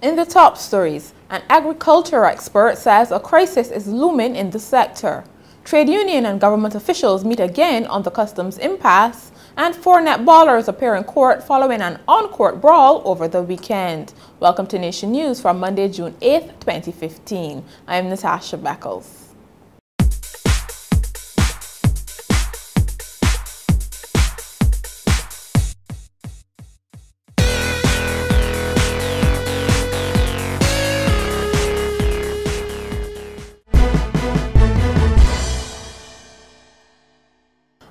In the top stories, an agriculture expert says a crisis is looming in the sector. Trade union and government officials meet again on the customs impasse, and 4 netballers appear in court following an on-court brawl over the weekend. Welcome to Nation News for Monday, June 8, 2015. I am Natasha Beckles.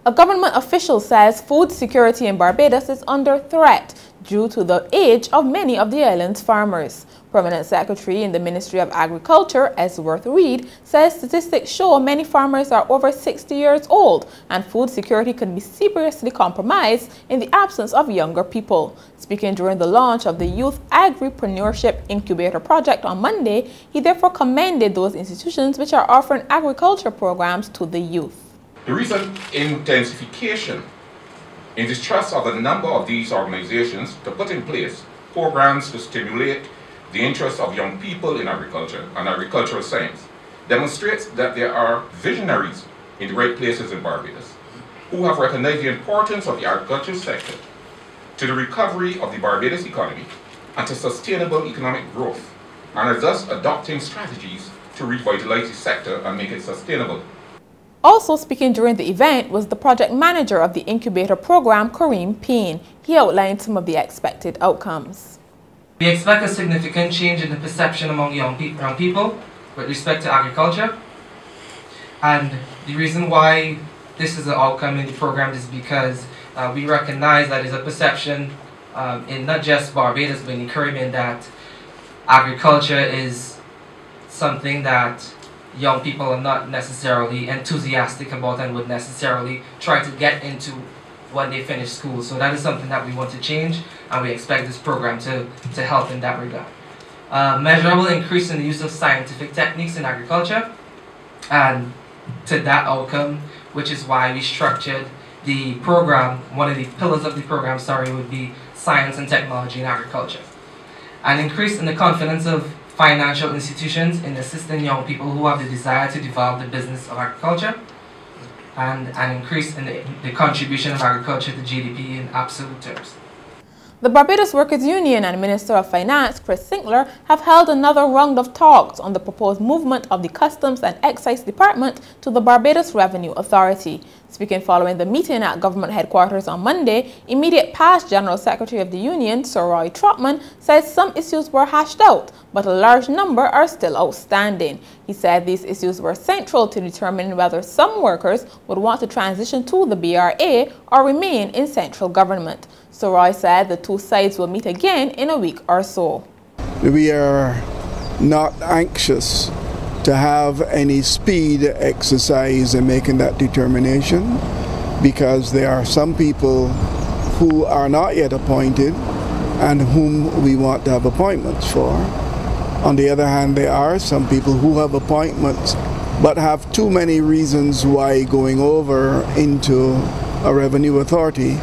A government official says food security in Barbados is under threat due to the age of many of the island's farmers. Permanent Secretary in the Ministry of Agriculture, Esworth Reed, says statistics show many farmers are over 60 years old and food security could be seriously compromised in the absence of younger people. Speaking during the launch of the Youth Agripreneurship Incubator Project on Monday, he therefore commended those institutions which are offering agriculture programs to the youth. The recent intensification in distrust of a number of these organizations to put in place programs to stimulate the interest of young people in agriculture and agricultural science demonstrates that there are visionaries in the right places in Barbados who have recognized the importance of the agricultural sector to the recovery of the Barbados economy and to sustainable economic growth, and are thus adopting strategies to revitalize the sector and make it sustainable. Also speaking during the event was the project manager of the incubator program, Kareem Payne. He outlined some of the expected outcomes. We expect a significant change in the perception among young people with respect to agriculture. And the reason why this is an outcome in the program is because we recognize that there's a perception in not just Barbados but in the Caribbean that agriculture is something that young people are not necessarily enthusiastic about and would necessarily try to get into when they finish school. So that is something that we want to change, and we expect this program to help in that regard. Measurable increase in the use of scientific techniques in agriculture, and to that outcome, which is why we structured the program, one of the pillars of the program, would be science and technology in agriculture. An increase in the confidence of financial institutions in assisting young people who have the desire to develop the business of agriculture, and an increase in the contribution of agriculture to GDP in absolute terms. The Barbados Workers Union and Minister of Finance, Chris Sinclair, have held another round of talks on the proposed movement of the Customs and Excise Department to the Barbados Revenue Authority. Speaking following the meeting at government headquarters on Monday, immediate past General Secretary of the Union, Sir Roy Trotman, says some issues were hashed out, but a large number are still outstanding. He said these issues were central to determining whether some workers would want to transition to the BRA or remain in central government. Sir Roy said the two sides will meet again in a week or so. We are not anxious to have any speed exercise in making that determination, because there are some people who are not yet appointed and whom we want to have appointments for. On the other hand, there are some people who have appointments but have too many reasons why going over into a revenue authority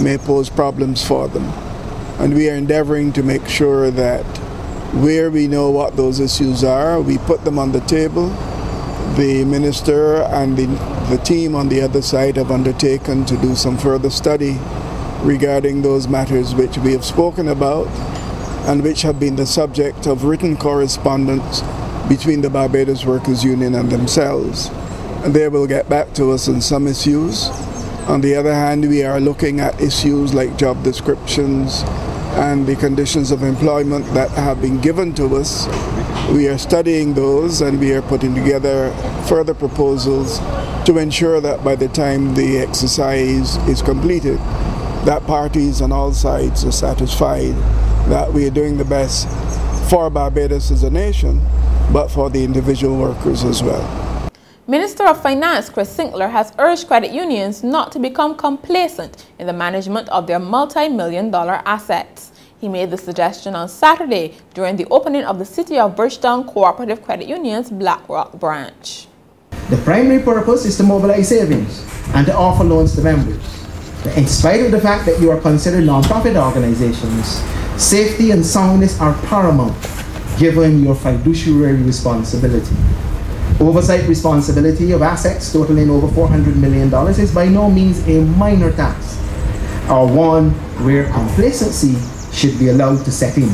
may pose problems for them. And we are endeavoring to make sure that where we know what those issues are, we put them on the table. The minister and the team on the other side have undertaken to do some further study regarding those matters which we have spoken about and which have been the subject of written correspondence between the Barbados Workers Union and themselves. And they will get back to us on some issues. On the other hand, we are looking at issues like job descriptions and the conditions of employment that have been given to us. We are studying those, and we are putting together further proposals to ensure that by the time the exercise is completed, that parties on all sides are satisfied that we are doing the best for Barbados as a nation, but for the individual workers as well. Minister of Finance Chris Sinclair has urged credit unions not to become complacent in the management of their multi-million-dollar assets. He made the suggestion on Saturday during the opening of the City of Bridgetown Cooperative Credit Union's Blackrock branch. The primary purpose is to mobilize savings and to offer loans to members. In spite of the fact that you are considered non-profit organizations, Safety and soundness are paramount given your fiduciary responsibility. Oversight responsibility of assets totaling over $400 million is by no means a minor task, or one where complacency should be allowed to set in.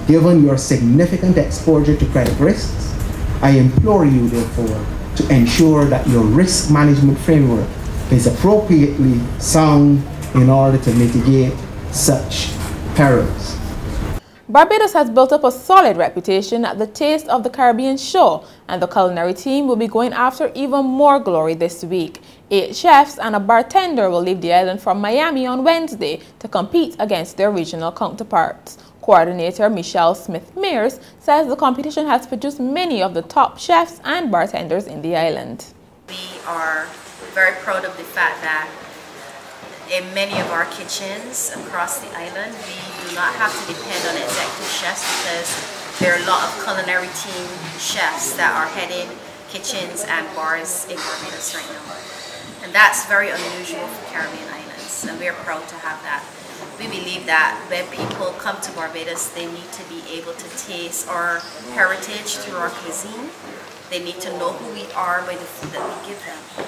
Given your significant exposure to credit risks, I implore you, therefore, to ensure that your risk management framework is appropriately sound in order to mitigate such perils. Barbados has built up a solid reputation at the Taste of the Caribbean show, and the culinary team will be going after even more glory this week. 8 chefs and a bartender will leave the island from Miami on Wednesday to compete against their regional counterparts. Coordinator Michelle Smith-Mears says the competition has produced many of the top chefs and bartenders in the island. We are very proud of the fact that in many of our kitchens across the island, we do not have to depend on executive chefs because there are a lot of culinary team chefs that are heading kitchens and bars in Barbados right now. And that's very unusual for Caribbean islands, and we're proud to have that. We believe that when people come to Barbados, they need to be able to taste our heritage through our cuisine. They need to know who we are by the food that we give them.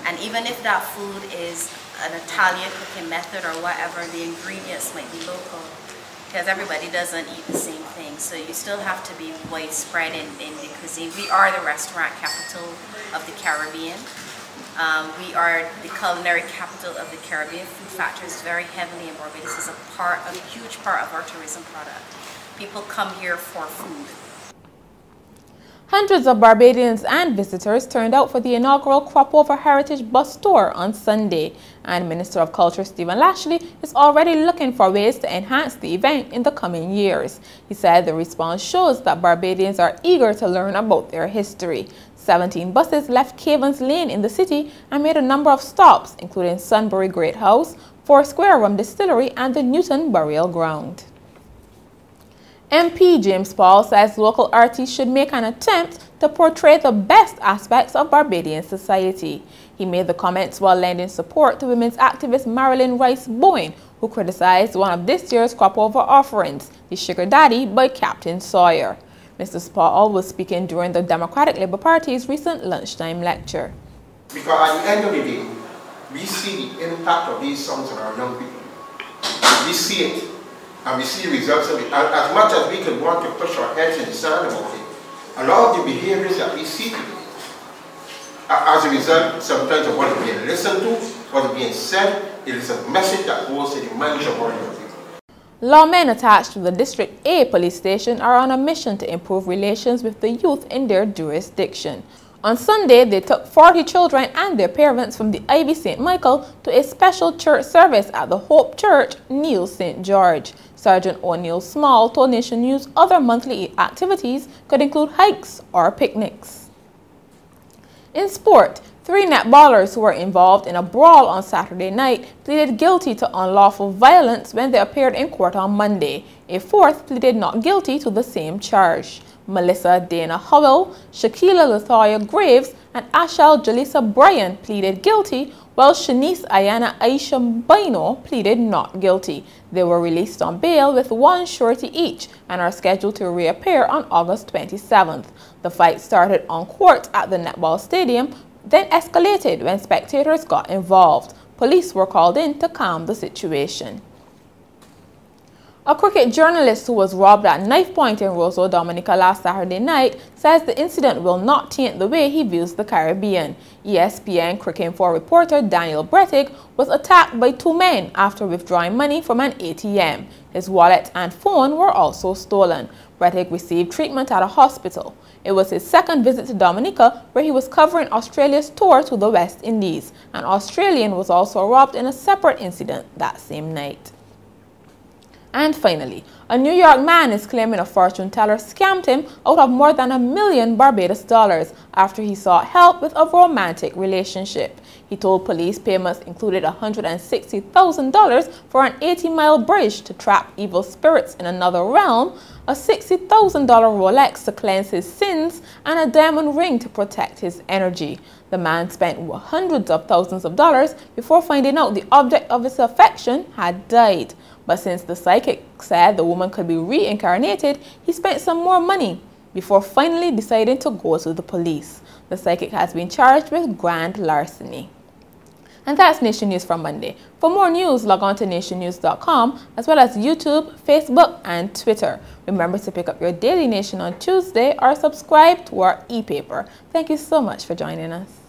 And even if that food is an Italian cooking method or whatever, the ingredients might be local because everybody doesn't eat the same thing. So you still have to be widespread in the cuisine. We are the restaurant capital of the Caribbean. We are the culinary capital of the Caribbean. Food factors very heavily in Barbados. Is a huge part of our tourism product. People come here for food. Hundreds of Barbadians and visitors turned out for the inaugural Cropover Heritage Bus Tour on Sunday, and Minister of Culture Stephen Lashley is already looking for ways to enhance the event in the coming years. He said the response shows that Barbadians are eager to learn about their history. 17 buses left Cavens Lane in the city and made a number of stops, including Sunbury Great House, Foursquare Rum Distillery and the Newton Burial Ground. MP James Paul says local artists should make an attempt to portray the best aspects of Barbadian society. He made the comments while lending support to women's activist Marilyn Rice Bowen, who criticized one of this year's Cropover offerings, the Sugar Daddy by Captain Sawyer. Mr. Paul was speaking during the Democratic Labour Party's recent lunchtime lecture. Because at the end of the day, we see the impact of these songs on our young people. We see it. And we see results of it. As much as we can want to push our heads in the sand about it, a lot of the behaviors that we see today, as a result, sometimes of what is being listened to, what is being said, it is a message that goes to the minds of our young people. Lawmen attached to the District A police station are on a mission to improve relations with the youth in their jurisdiction. On Sunday, they took 40 children and their parents from the Ivy St. Michael to a special church service at the Hope Church, Neil St. George. Sergeant O'Neill Small told Nation News other monthly activities could include hikes or picnics. In sport, 3 netballers who were involved in a brawl on Saturday night pleaded guilty to unlawful violence when they appeared in court on Monday. A 4th pleaded not guilty to the same charge. Melissa Dana Howell, Shaquila Latoya Graves, and Ashel Jalisa Bryan pleaded guilty, while Shanice Ayana Aisha Bino pleaded not guilty. They were released on bail with 1 surety each and are scheduled to reappear on August 27th. The fight started on court at the netball stadium, then escalated when spectators got involved. Police were called in to calm the situation. A cricket journalist who was robbed at knife point in Roseau, Dominica last Saturday night says the incident will not taint the way he views the Caribbean. ESPN Cricinfo reporter Daniel Brettig was attacked by 2 men after withdrawing money from an ATM. His wallet and phone were also stolen. Brettig received treatment at a hospital. It was his 2nd visit to Dominica, where he was covering Australia's tour to the West Indies. An Australian was also robbed in a separate incident that same night. And finally, a New York man is claiming a fortune teller scammed him out of more than $1 million Barbados dollars after he sought help with a romantic relationship. He told police payments included $160,000 for an 80-mile bridge to trap evil spirits in another realm, a $60,000 Rolex to cleanse his sins, and a diamond ring to protect his energy. The man spent hundreds of thousands of dollars before finding out the object of his affection had died. But since the psychic said the woman could be reincarnated, he spent some more money before finally deciding to go to the police. The psychic has been charged with grand larceny. And that's Nation News for Monday. For more news, log on to nationnews.com, as well as YouTube, Facebook, and Twitter. Remember to pick up your Daily Nation on Tuesday or subscribe to our e-paper. Thank you so much for joining us.